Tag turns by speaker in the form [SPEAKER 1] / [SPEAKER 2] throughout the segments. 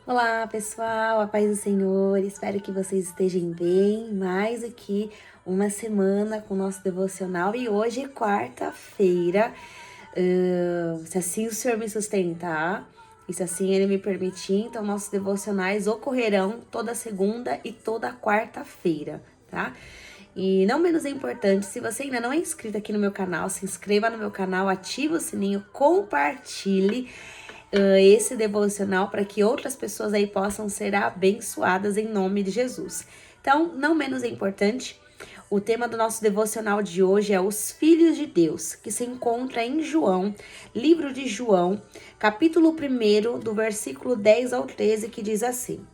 [SPEAKER 1] Olá, pessoal, a paz do Senhor. Espero que vocês estejam bem. Mais aqui uma semana com o nosso devocional e hoje é quarta-feira. Se assim o Senhor me sustentar e se assim Ele me permitir, então nossos devocionais ocorrerão toda segunda e toda quarta-feira, tá? E não menos importante, se você ainda não é inscrito aqui no meu canal, se inscreva no meu canal, ative o sininho, compartilhe esse devocional para que outras pessoas aí possam ser abençoadas em nome de Jesus. Então, não menos importante, o tema do nosso devocional de hoje é os filhos de Deus, que se encontra em João, livro de João, capítulo 1, do versículo 10 ao 13, que diz assim: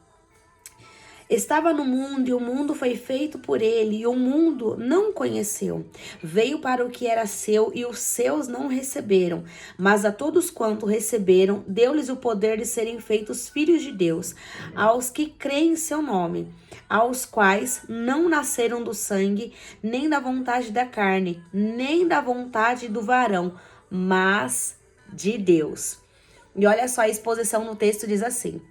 [SPEAKER 1] Estava no mundo e o mundo foi feito por ele, e o mundo não o conheceu. Veio para o que era seu e os seus não receberam. Mas a todos quanto receberam, deu-lhes o poder de serem feitos filhos de Deus, aos que creem em seu nome, aos quais não nasceram do sangue, nem da vontade da carne, nem da vontade do varão, mas de Deus. E olha só, a exposição no texto diz assim: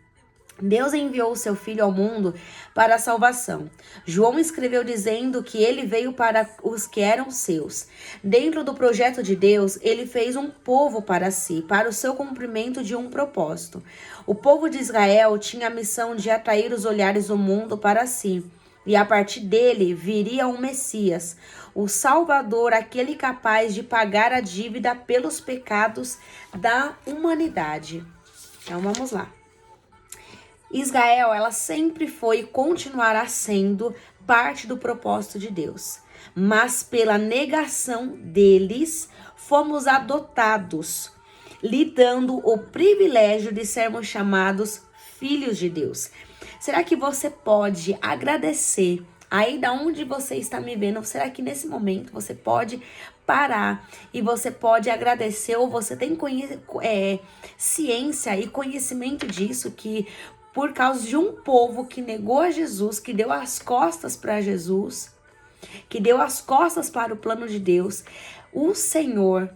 [SPEAKER 1] Deus enviou o seu Filho ao mundo para a salvação. João escreveu dizendo que ele veio para os que eram seus. Dentro do projeto de Deus, ele fez um povo para si, para o seu cumprimento de um propósito. O povo de Israel tinha a missão de atrair os olhares do mundo para si. E a partir dele viria um Messias, o Salvador, aquele capaz de pagar a dívida pelos pecados da humanidade. Então vamos lá. Israel, ela sempre foi e continuará sendo parte do propósito de Deus. Mas pela negação deles, fomos adotados, lhe dando o privilégio de sermos chamados filhos de Deus. Será que você pode agradecer aí da onde você está me vendo? Será que nesse momento você pode parar e você pode agradecer, ou você tem ciência e conhecimento disso, que por causa de um povo que negou a Jesus, que deu as costas para Jesus, que deu as costas para o plano de Deus, o Senhor,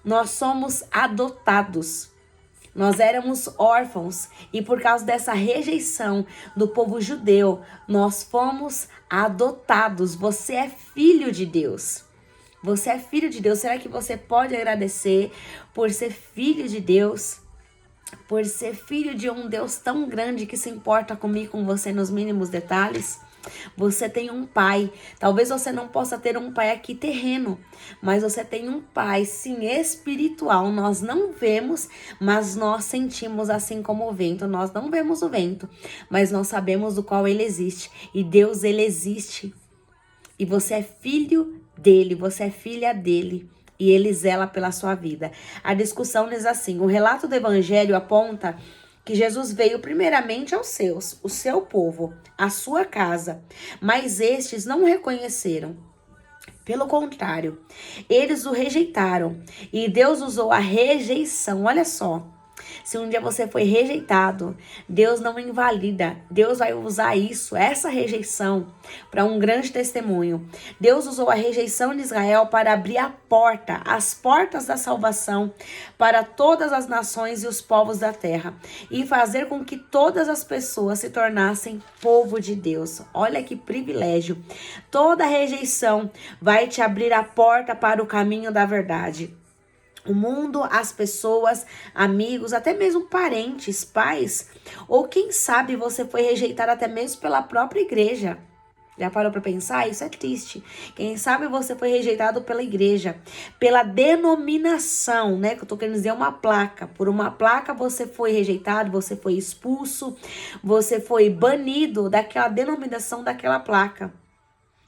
[SPEAKER 1] nós somos adotados. Nós éramos órfãos e por causa dessa rejeição do povo judeu, nós fomos adotados. Você é filho de Deus. Você é filho de Deus. Será que você pode agradecer por ser filho de Deus? Por ser filho de um Deus tão grande que se importa comigo e com você nos mínimos detalhes? Você tem um pai. Talvez você não possa ter um pai aqui terreno, mas você tem um pai, sim, espiritual. Nós não vemos, mas nós sentimos, assim como o vento. Nós não vemos o vento, mas nós sabemos do qual ele existe. E Deus, ele existe. E você é filho dele, você é filha dele. E ele zela pela sua vida. A discussão diz assim: o relato do evangelho aponta que Jesus veio primeiramente aos seus, o seu povo, a sua casa, mas estes não o reconheceram. Pelo contrário, eles o rejeitaram, e Deus usou a rejeição. Olha só. Se um dia você foi rejeitado, Deus não invalida. Deus vai usar isso, essa rejeição, para um grande testemunho. Deus usou a rejeição de Israel para abrir a porta, as portas da salvação para todas as nações e os povos da terra, e fazer com que todas as pessoas se tornassem povo de Deus. Olha que privilégio. Toda rejeição vai te abrir a porta para o caminho da verdade. O mundo, as pessoas, amigos, até mesmo parentes, pais, ou quem sabe você foi rejeitado até mesmo pela própria igreja. Já parou para pensar? Isso é triste. Quem sabe você foi rejeitado pela igreja, pela denominação, né? Que eu tô querendo dizer uma placa. Por uma placa você foi rejeitado, você foi expulso, você foi banido daquela denominação, daquela placa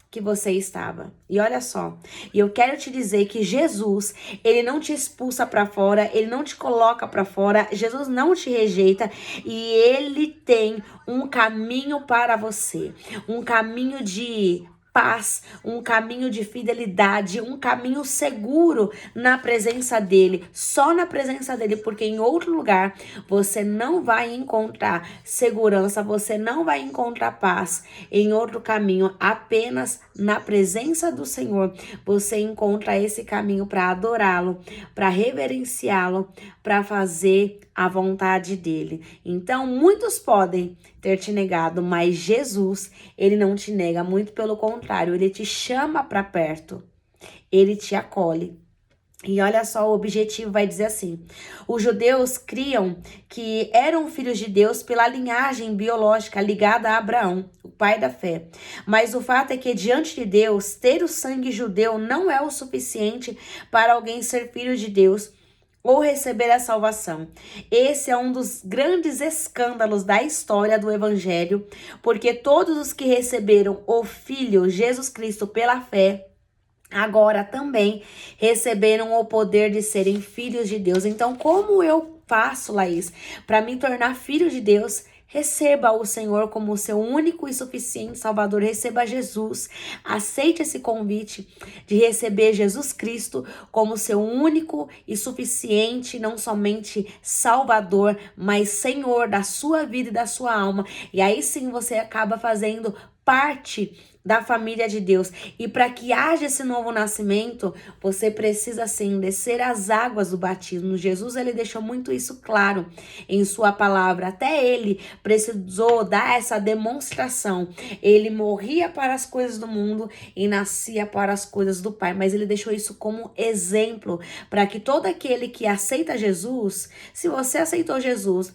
[SPEAKER 1] que você estava. E olha só, e eu quero te dizer que Jesus, ele não te expulsa para fora, ele não te coloca para fora, Jesus não te rejeita, e ele tem um caminho para você, um caminho de paz, um caminho de fidelidade, um caminho seguro na presença dele, só na presença dele, porque em outro lugar você não vai encontrar segurança, você não vai encontrar paz. Em outro caminho, apenas na presença do Senhor, você encontra esse caminho para adorá-lo, para reverenciá-lo, para fazer a vontade dele. Então, muitos podem ter te negado, mas Jesus, ele não te nega, muito pelo contrário, ele te chama para perto, ele te acolhe. E olha só, o objetivo vai dizer assim: os judeus criam que eram filhos de Deus pela linhagem biológica ligada a Abraão, o pai da fé. Mas o fato é que diante de Deus, ter o sangue judeu não é o suficiente para alguém ser filho de Deus ou receber a salvação. Esse é um dos grandes escândalos da história do Evangelho, porque todos os que receberam o Filho Jesus Cristo pela fé, agora também receberam o poder de serem filhos de Deus. Então, como eu faço, Laís, para me tornar filho de Deus? Receba o Senhor como seu único e suficiente Salvador. Receba Jesus. Aceite esse convite de receber Jesus Cristo como seu único e suficiente, não somente Salvador, mas Senhor da sua vida e da sua alma. E aí sim você acaba fazendo parte da família de Deus. E para que haja esse novo nascimento, você precisa sim descer as águas do batismo. Jesus, ele deixou muito isso claro em sua palavra. Até ele precisou dar essa demonstração. Ele morria para as coisas do mundo e nascia para as coisas do Pai. Mas ele deixou isso como exemplo para que todo aquele que aceita Jesus, se você aceitou Jesus,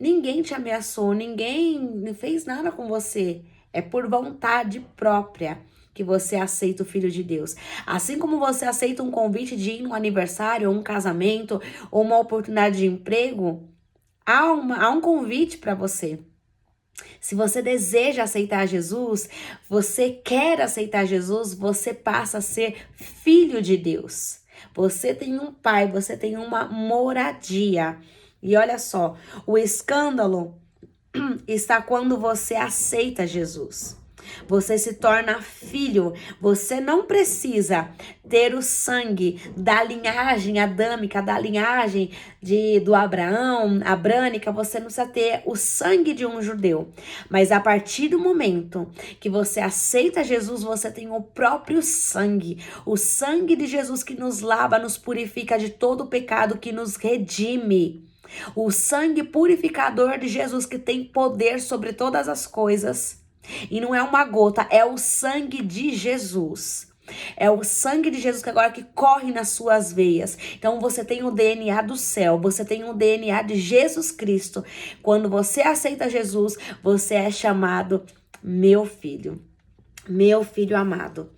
[SPEAKER 1] ninguém te ameaçou, ninguém fez nada com você. É por vontade própria que você aceita o Filho de Deus. Assim como você aceita um convite de ir num aniversário, ou um casamento, ou uma oportunidade de emprego, há um convite para você. Se você deseja aceitar Jesus, você quer aceitar Jesus, você passa a ser filho de Deus. Você tem um pai, você tem uma moradia. E olha só, o escândalo está quando você aceita Jesus. Você se torna filho. Você não precisa ter o sangue da linhagem adâmica, da linhagem do Abraão, abrânica. Você não precisa ter o sangue de um judeu. Mas a partir do momento que você aceita Jesus, você tem o próprio sangue. O sangue de Jesus que nos lava, nos purifica de todo o pecado, que nos redime. O sangue purificador de Jesus que tem poder sobre todas as coisas. E não é uma gota, é o sangue de Jesus. É o sangue de Jesus que agora que corre nas suas veias. Então você tem o DNA do céu, você tem o DNA de Jesus Cristo. Quando você aceita Jesus, você é chamado meu filho amado.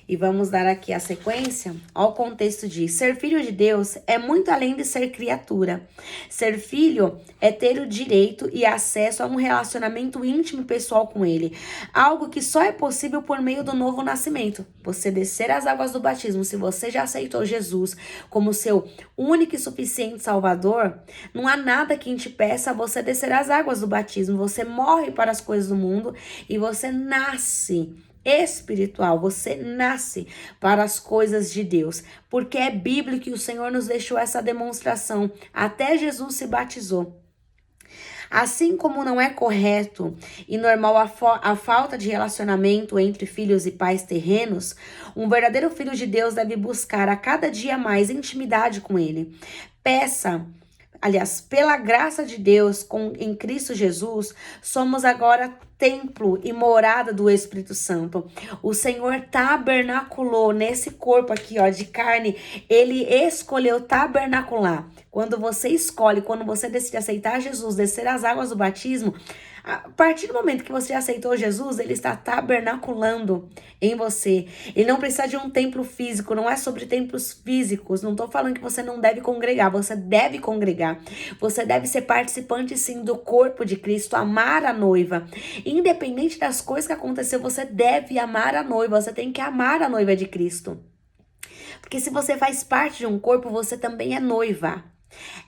[SPEAKER 1] E vamos dar aqui a sequência. Ó, o contexto diz: ser filho de Deus é muito além de ser criatura. Ser filho é ter o direito e acesso a um relacionamento íntimo e pessoal com ele. Algo que só é possível por meio do novo nascimento. Você descer as águas do batismo, se você já aceitou Jesus como seu único e suficiente Salvador, não há nada que te peça você descer as águas do batismo. Você morre para as coisas do mundo e você nasce espiritual, você nasce para as coisas de Deus, porque é bíblico que o Senhor nos deixou essa demonstração, até Jesus se batizou. Assim como não é correto e normal a falta de relacionamento entre filhos e pais terrenos, um verdadeiro filho de Deus deve buscar a cada dia mais intimidade com ele. Pela graça de Deus, em Cristo Jesus, somos agora templo e morada do Espírito Santo. O Senhor tabernaculou nesse corpo aqui, ó, de carne. Ele escolheu tabernacular. Quando você escolhe, quando você decide aceitar Jesus, descer as águas do batismo, a partir do momento que você aceitou Jesus, ele está tabernaculando em você. Ele não precisa de um templo físico, não é sobre templos físicos. Não estou falando que você não deve congregar, você deve congregar. Você deve ser participante, sim, do corpo de Cristo, amar a noiva. Independente das coisas que aconteceu, você deve amar a noiva, você tem que amar a noiva de Cristo. Porque se você faz parte de um corpo, você também é noiva.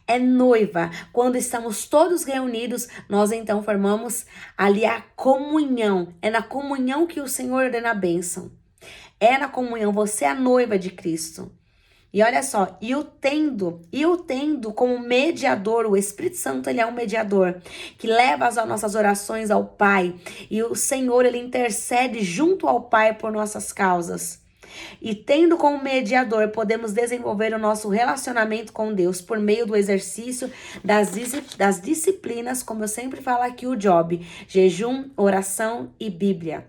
[SPEAKER 1] É noiva. Quando estamos todos reunidos, nós então formamos ali a comunhão. É na comunhão que o Senhor ordena a bênção. É na comunhão, você é a noiva de Cristo. E olha só, e o tendo como mediador, o Espírito Santo, ele é um mediador que leva as nossas orações ao Pai. E o Senhor, ele intercede junto ao Pai por nossas causas. E tendo como mediador, podemos desenvolver o nosso relacionamento com Deus por meio do exercício das disciplinas, como eu sempre falo aqui, o job: jejum, oração e Bíblia.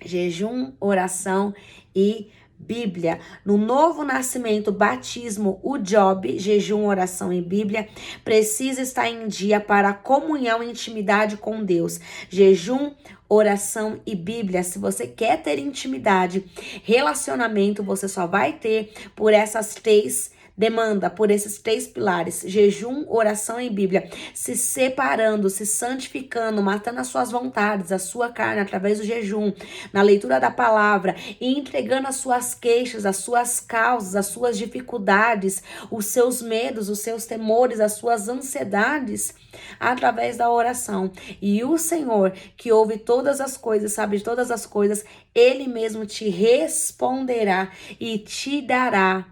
[SPEAKER 1] Jejum, oração e Bíblia. No novo nascimento, batismo, o job, jejum, oração e Bíblia, precisa estar em dia para a comunhão e intimidade com Deus. Jejum, oração e Bíblia. Se você quer ter intimidade, relacionamento, você só vai ter por essas três demanda, por esses três pilares: jejum, oração e Bíblia, se separando, se santificando, matando as suas vontades, a sua carne através do jejum, na leitura da palavra, e entregando as suas queixas, as suas causas, as suas dificuldades, os seus medos, os seus temores, as suas ansiedades, através da oração. E o Senhor, que ouve todas as coisas, sabe de todas as coisas, ele mesmo te responderá e te dará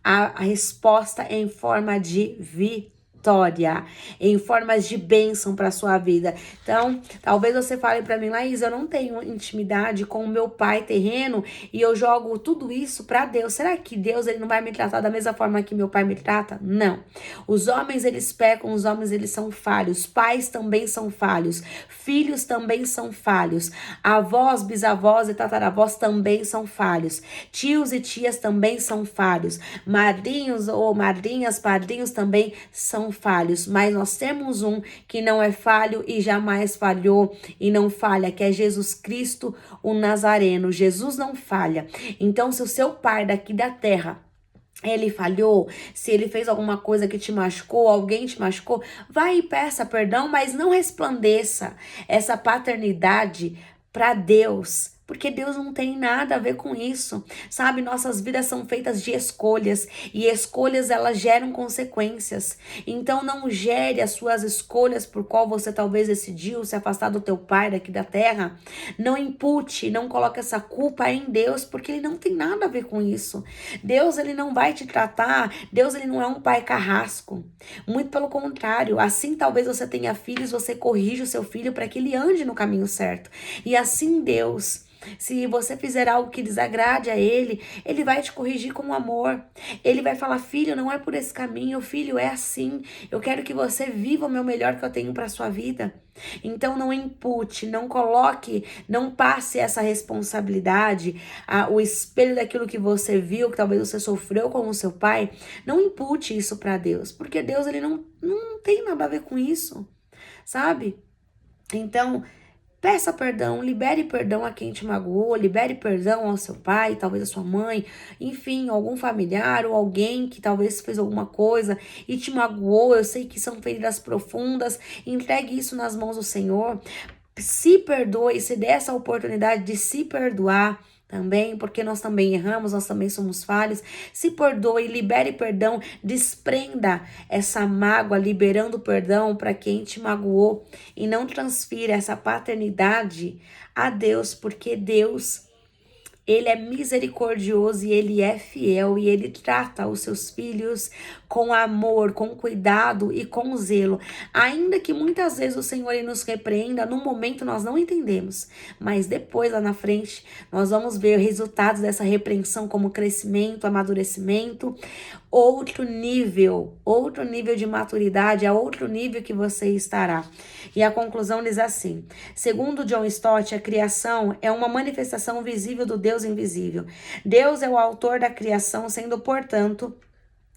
[SPEAKER 1] a resposta em forma de vitória, em formas de bênção para sua vida. Então, talvez você fale para mim: Laís, eu não tenho intimidade com o meu pai terreno e eu jogo tudo isso para Deus. Será que Deus, ele não vai me tratar da mesma forma que meu pai me trata? Não. Os homens, eles pecam, os homens, eles são falhos. Pais também são falhos. Filhos também são falhos. Avós, bisavós e tataravós também são falhos. Tios e tias também são falhos. Madrinhos ou madrinhas, padrinhos também são falhos. Mas nós temos um que não é falho e jamais falhou e não falha, que é Jesus Cristo, o Nazareno. Jesus não falha. Então, se o seu pai daqui da terra, ele falhou, se ele fez alguma coisa que te machucou, alguém te machucou, vai e peça perdão, mas não resplandeça essa paternidade para Deus, porque Deus não tem nada a ver com isso, sabe? Nossas vidas são feitas de escolhas, e escolhas, elas geram consequências. Então não gere as suas escolhas por qual você talvez decidiu se afastar do teu pai daqui da terra. Não impute, não coloque essa culpa em Deus, porque ele não tem nada a ver com isso. Deus, ele não vai te tratar, Deus, ele não é um pai carrasco. Muito pelo contrário, assim talvez você tenha filhos, você corrija o seu filho para que ele ande no caminho certo. E assim Deus, se você fizer algo que desagrade a ele, ele vai te corrigir com amor. Ele vai falar: filho, não é por esse caminho, filho, é assim. Eu quero que você viva o meu melhor que eu tenho para sua vida. Então não impute, não coloque, não passe essa responsabilidade, o espelho daquilo que você viu, que talvez você sofreu com o seu pai. Não impute isso para Deus, porque Deus, ele não tem nada a ver com isso, sabe? Então, peça perdão, libere perdão a quem te magoou, libere perdão ao seu pai, talvez a sua mãe, enfim, algum familiar ou alguém que talvez fez alguma coisa e te magoou. Eu sei que são feridas profundas, entregue isso nas mãos do Senhor. Se perdoe, se dê essa oportunidade de se perdoar também, porque nós também erramos, nós também somos falhos. Se perdoe, libere perdão, desprenda essa mágoa, liberando perdão para quem te magoou, e não transfira essa paternidade a Deus, porque Deus, ele é misericordioso e ele é fiel, e ele trata os seus filhos com amor, com cuidado e com zelo. Ainda que muitas vezes o Senhor, ele nos repreenda, no momento nós não entendemos, mas depois, lá na frente, nós vamos ver resultados dessa repreensão como crescimento, amadurecimento, outro nível de maturidade, é outro nível que você estará. E a conclusão diz assim: segundo John Stott, a criação é uma manifestação visível do Deus invisível. Deus é o autor da criação, sendo, portanto,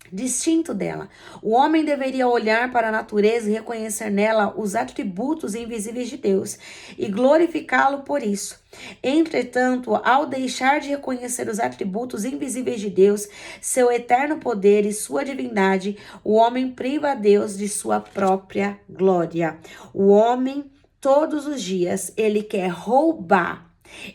[SPEAKER 1] distinto dela. O homem deveria olhar para a natureza e reconhecer nela os atributos invisíveis de Deus e glorificá-lo por isso. Entretanto, ao deixar de reconhecer os atributos invisíveis de Deus, seu eterno poder e sua divindade, o homem priva a Deus de sua própria glória. O homem, todos os dias, ele quer roubar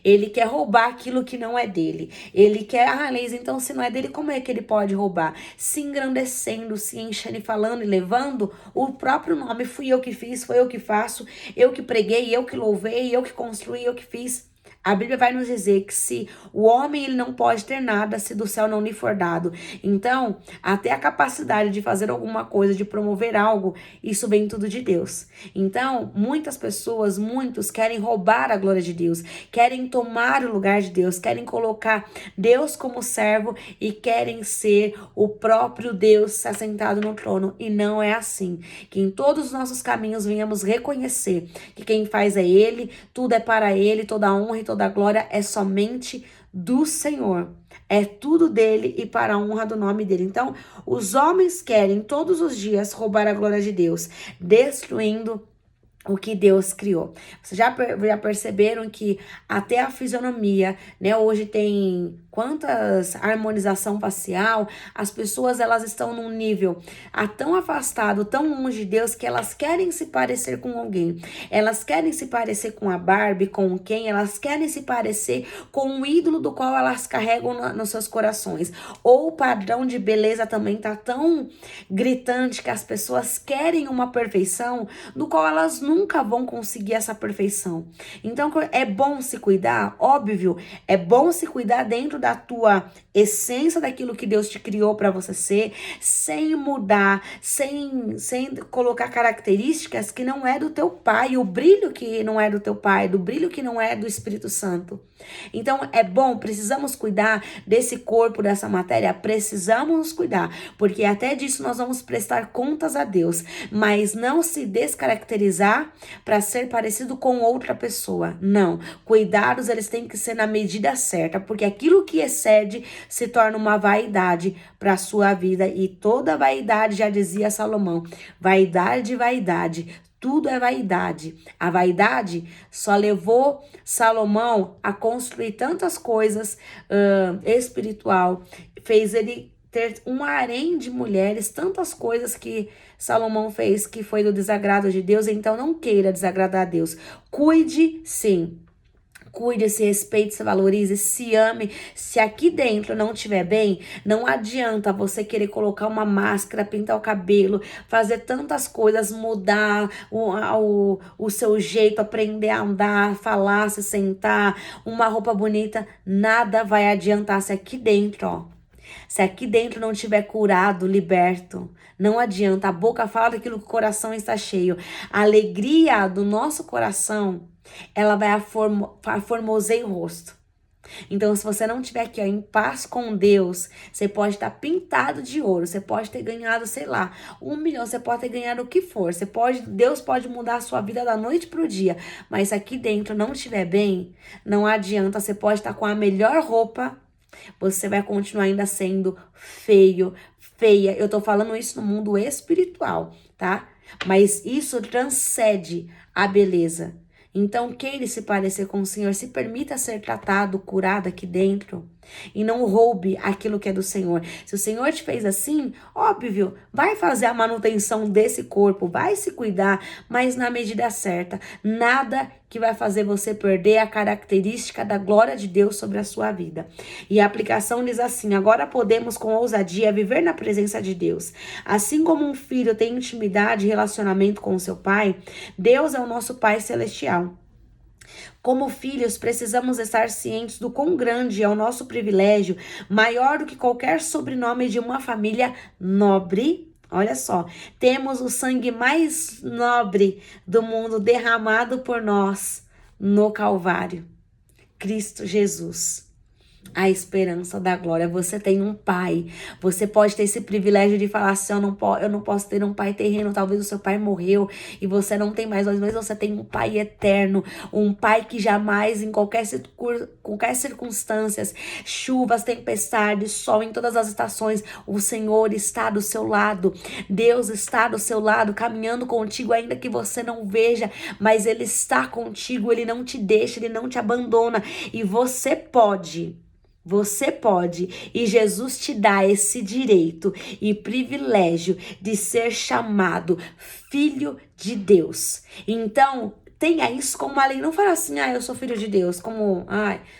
[SPEAKER 1] Ele quer roubar aquilo que não é dele. Ele quer, Leis, então se não é dele, como é que ele pode roubar? Se engrandecendo, se enchendo e falando e levando o próprio nome. Fui eu que fiz, foi eu que faço, eu que preguei, eu que louvei, eu que construí, eu que fiz. A Bíblia vai nos dizer que se o homem ele não pode ter nada se do céu não lhe for dado. Então, até a capacidade de fazer alguma coisa, de promover algo, isso vem tudo de Deus. Então, muitas pessoas, muitos querem roubar a glória de Deus, querem tomar o lugar de Deus, querem colocar Deus como servo e querem ser o próprio Deus assentado no trono. E não é assim. Que em todos os nossos caminhos venhamos reconhecer que quem faz é Ele, tudo é para Ele, toda a honra e toda a glória é somente do Senhor. É tudo dele e para a honra do nome dele. Então, os homens querem todos os dias roubar a glória de Deus, destruindo o que Deus criou. Vocês já perceberam que até a fisionomia, né? Hoje tem quantas harmonização facial, as pessoas elas estão num nível tão afastado, tão longe de Deus, que elas querem se parecer com alguém. Elas querem se parecer com a Barbie, com quem? Elas querem se parecer com o ídolo do qual elas carregam nos seus corações. Ou o padrão de beleza também tá tão gritante que as pessoas querem uma perfeição do qual elas nunca vão conseguir essa perfeição. Então é bom se cuidar, óbvio, é bom se cuidar dentro da tua essência, daquilo que Deus te criou para você ser, sem mudar, sem colocar características que não é do teu pai, o brilho que não é do teu pai, do brilho que não é do Espírito Santo. Então é bom, precisamos cuidar desse corpo, dessa matéria, precisamos nos cuidar, porque até disso nós vamos prestar contas a Deus, mas não se descaracterizar para ser parecido com outra pessoa. Não, cuidados eles têm que ser na medida certa, porque aquilo que excede se torna uma vaidade para a sua vida, e toda vaidade, já dizia Salomão, vaidade, vaidade, tudo é vaidade. A vaidade só levou Salomão a construir tantas coisas espiritual, fez ele ter um harém de mulheres, tantas coisas que Salomão fez que foi do desagrado de Deus. Então não queira desagradar a Deus. Cuide, sim. Cuide, se respeite, se valorize, se ame. Se aqui dentro não estiver bem, não adianta você querer colocar uma máscara, pintar o cabelo, fazer tantas coisas, mudar o seu jeito, aprender a andar, falar, se sentar, uma roupa bonita. Nada vai adiantar se aqui dentro, ó. Se aqui dentro não estiver curado, liberto, não adianta. A boca fala daquilo que o coração está cheio. A alegria do nosso coração, ela vai aformosear o rosto. Então, se você não estiver aqui, ó, em paz com Deus, você pode estar pintado de ouro, você pode ter ganhado, sei lá, 1 milhão, você pode ter ganhado o que for, Deus pode mudar a sua vida da noite pro dia, mas se aqui dentro não estiver bem, não adianta. Você pode estar com a melhor roupa, você vai continuar ainda sendo feio, feia. Eu tô falando isso no mundo espiritual, tá? Mas isso transcende a beleza. Então, queira se parecer com o Senhor, se permita ser tratado, curado aqui dentro. E não roube aquilo que é do Senhor. Se o Senhor te fez assim, óbvio, vai fazer a manutenção desse corpo, vai se cuidar, mas na medida certa. Nada que vai fazer você perder a característica da glória de Deus sobre a sua vida. E a aplicação diz assim: agora podemos com ousadia viver na presença de Deus. Assim como um filho tem intimidade e relacionamento com o seu pai, Deus é o nosso Pai Celestial. Como filhos, precisamos estar cientes do quão grande é o nosso privilégio, maior do que qualquer sobrenome de uma família nobre. Olha só, temos o sangue mais nobre do mundo derramado por nós no Calvário. Cristo Jesus, a esperança da glória. Você tem um pai. Você pode ter esse privilégio de falar assim: eu não posso ter um pai terreno. Talvez o seu pai morreu e você não tem mais, mas você tem um pai eterno, um pai que jamais, em qualquer circunstâncias, chuvas, tempestades, sol, em todas as estações, o Senhor está do seu lado. Deus está do seu lado, caminhando contigo, ainda que você não veja, mas Ele está contigo. Ele não te deixa, Ele não te abandona. E você pode, e Jesus te dá esse direito e privilégio de ser chamado filho de Deus. Então, tenha isso como uma lei. Não fala assim, eu sou filho de Deus, como,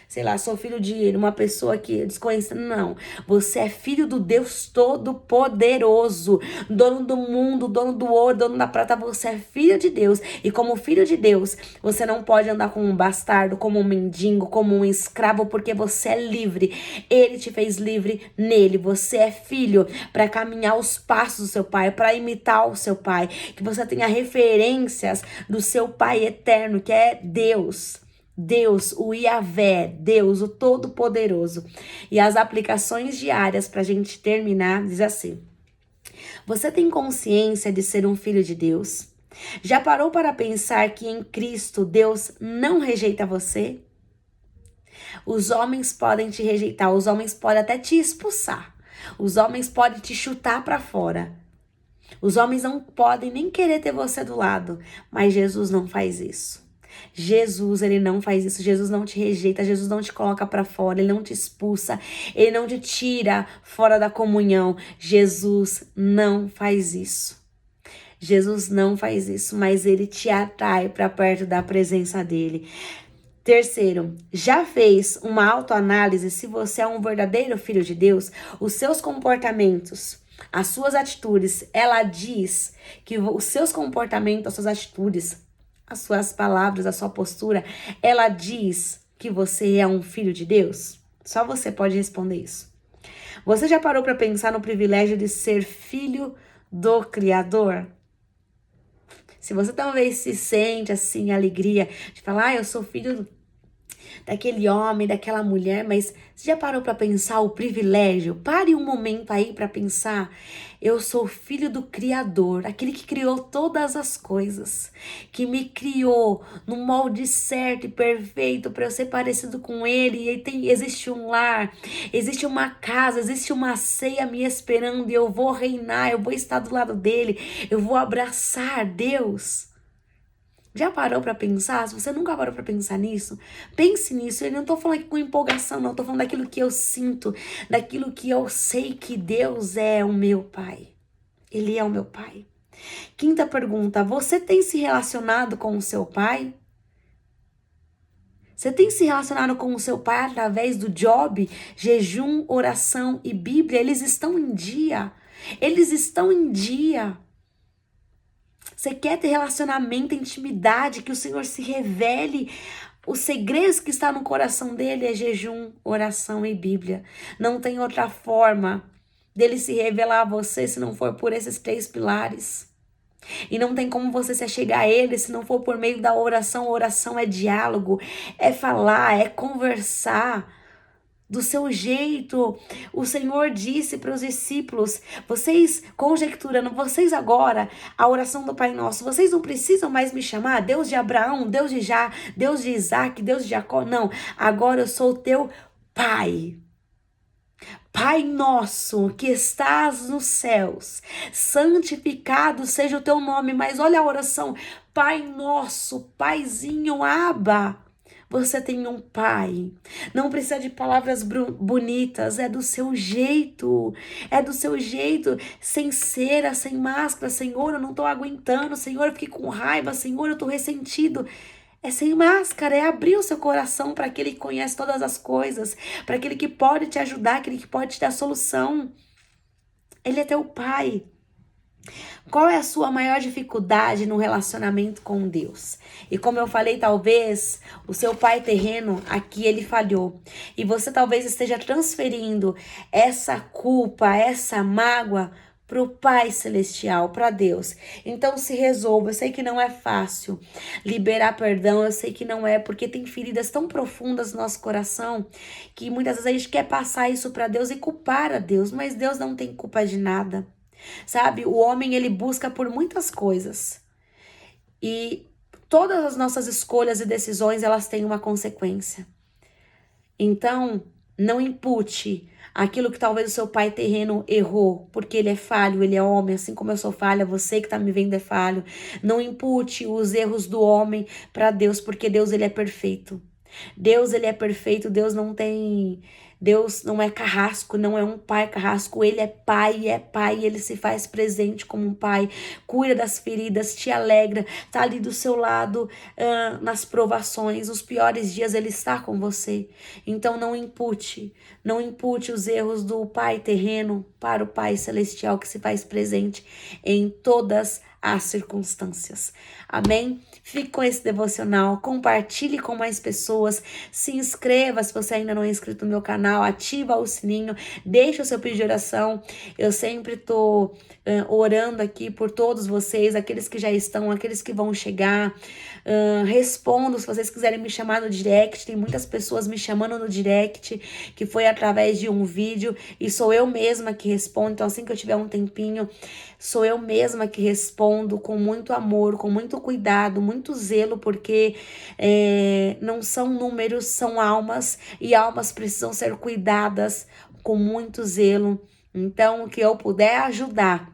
[SPEAKER 1] sei lá, sou filho de uma pessoa que desconhece. Não, você é filho do Deus Todo-Poderoso, dono do mundo, dono do ouro, dono da prata. Você é filho de Deus. E como filho de Deus, você não pode andar como um bastardo, como um mendigo, como um escravo, porque você é livre. Ele te fez livre nele. Você é filho para caminhar os passos do seu pai, para imitar o seu pai. Que você tenha referências do seu pai eterno, que é Deus. Deus, o Yahvé, Deus, o Todo-Poderoso. E as aplicações diárias para a gente terminar, diz assim: você tem consciência de ser um filho de Deus? Já parou para pensar que em Cristo Deus não rejeita você? Os homens podem te rejeitar, os homens podem até te expulsar, os homens podem te chutar para fora, os homens não podem nem querer ter você do lado, mas Jesus não faz isso. Jesus, ele não faz isso. Jesus não te rejeita, Jesus não te coloca para fora, ele não te expulsa, ele não te tira fora da comunhão. Jesus não faz isso. Jesus não faz isso, mas ele te atrai para perto da presença dele. Terceiro, já fez uma autoanálise se você é um verdadeiro filho de Deus? Os seus comportamentos, as suas atitudes, ela diz que os seus comportamentos, as suas atitudes, as suas palavras, a sua postura, ela diz que você é um filho de Deus? Só você pode responder isso. Você já parou para pensar no privilégio de ser filho do Criador? Se você talvez se sente assim, alegria de falar, eu sou filho daquele homem, daquela mulher, mas você já parou para pensar o privilégio? Pare um momento aí para pensar. Eu sou filho do Criador, aquele que criou todas as coisas, que me criou no molde certo e perfeito para eu ser parecido com ele. E existe um lar, existe uma casa, existe uma ceia me esperando e eu vou reinar, eu vou estar do lado dele, eu vou abraçar Deus. Já parou para pensar? Se você nunca parou para pensar nisso, pense nisso. Eu não tô falando aqui com empolgação, não. Tô falando daquilo que eu sinto, daquilo que eu sei que Deus é o meu Pai. Ele é o meu Pai. Quinta pergunta, você tem se relacionado com o seu Pai? Você tem se relacionado com o seu Pai através do Job, jejum, oração e Bíblia? Eles estão em dia. Eles estão em dia. Você quer ter relacionamento, intimidade, que o Senhor se revele. Os segredos que estão no coração dele é jejum, oração e Bíblia. Não tem outra forma dele se revelar a você se não for por esses 3 pilares. E não tem como você se achegar a ele se não for por meio da oração. Oração é diálogo, é falar, é conversar. Do seu jeito. O Senhor disse para os discípulos, vocês conjecturando, vocês agora, a oração do Pai Nosso, vocês não precisam mais me chamar Deus de Abraão, Deus de Já, Deus de Isaac, Deus de Jacó, não, agora eu sou o teu Pai. Pai nosso que estás nos céus, santificado seja o teu nome. Mas olha a oração, Pai nosso, Paizinho, Abba. Você tem um pai, não precisa de palavras bonitas, é do seu jeito, sem cera, sem máscara. Senhor, eu não tô aguentando, Senhor, eu fiquei com raiva, Senhor, eu tô ressentido. É sem máscara, é abrir o seu coração para aquele que conhece todas as coisas, para aquele que pode te ajudar, aquele que pode te dar solução. Ele é teu pai. Qual é a sua maior dificuldade no relacionamento com Deus? E como eu falei, talvez o seu pai terreno aqui ele falhou. E você talvez esteja transferindo essa culpa, essa mágoa para o Pai Celestial, para Deus. Então se resolva. Eu sei que não é fácil liberar perdão, eu sei que não é, porque tem feridas tão profundas no nosso coração que muitas vezes a gente quer passar isso para Deus e culpar a Deus, mas Deus não tem culpa de nada. Sabe, o homem ele busca por muitas coisas e todas as nossas escolhas e decisões elas têm uma consequência. Então, não impute aquilo que talvez o seu pai terreno errou, porque ele é falho, ele é homem, assim como eu sou falha, você que tá me vendo é falho. Não impute os erros do homem para Deus, porque Deus ele é perfeito. Deus ele é perfeito, Deus não tem Deus não é carrasco, não é um pai carrasco, Ele é pai, Ele se faz presente como um pai, cuida das feridas, te alegra, tá ali do seu lado nas provações, nos piores dias Ele está com você. Então não impute os erros do pai terreno para o Pai Celestial que se faz presente em todas as circunstâncias. Amém? Fique com esse devocional, compartilhe com mais pessoas, se inscreva se você ainda não é inscrito no meu canal, ativa o sininho, deixa o seu pedido de oração. Eu sempre tô orando aqui por todos vocês, aqueles que já estão, aqueles que vão chegar. Respondo se vocês quiserem me chamar no direct, tem muitas pessoas me chamando no direct, que foi através de um vídeo, e sou eu mesma que respondo. Então assim que eu tiver um tempinho, sou eu mesma que respondo com muito amor, com muito cuidado, muito zelo, porque não são números, são almas, e almas precisam ser cuidadas com muito zelo. Então, o que eu puder ajudar,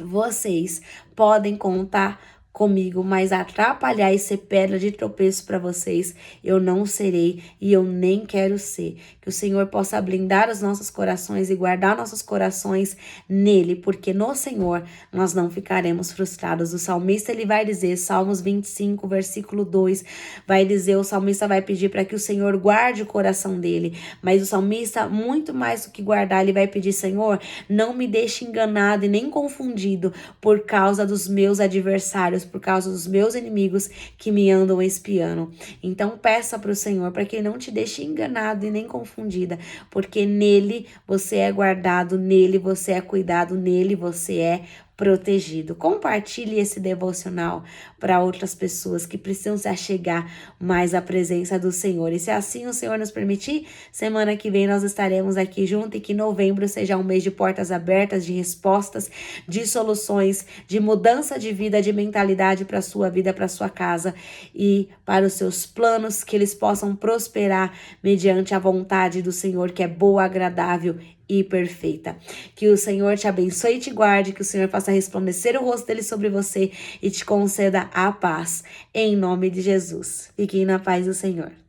[SPEAKER 1] vocês podem contar comigo, mas atrapalhar e ser pedra de tropeço para vocês, eu não serei e eu nem quero ser. Que o Senhor possa blindar os nossos corações e guardar nossos corações nele, porque no Senhor nós não ficaremos frustrados. O salmista, ele vai dizer, Salmos 25, versículo 2, vai dizer, o salmista vai pedir para que o Senhor guarde o coração dele, mas o salmista, muito mais do que guardar, ele vai pedir, Senhor, não me deixe enganado e nem confundido por causa dos meus adversários, por causa dos meus inimigos que me andam espiando. Então peça para o Senhor para que Ele não te deixe enganado e nem confundida, porque nele você é guardado, nele você é cuidado, nele você é protegido. Compartilhe esse devocional para outras pessoas que precisam se achegar mais à presença do Senhor. E se assim o Senhor nos permitir, semana que vem nós estaremos aqui juntos, e que novembro seja um mês de portas abertas, de respostas, de soluções, de mudança de vida, de mentalidade para a sua vida, para a sua casa e para os seus planos, que eles possam prosperar mediante a vontade do Senhor, que é boa, agradável e perfeita. Que o Senhor te abençoe e te guarde, que o Senhor faça resplandecer o rosto dele sobre você e te conceda a paz, em nome de Jesus. Fiquem na paz do Senhor.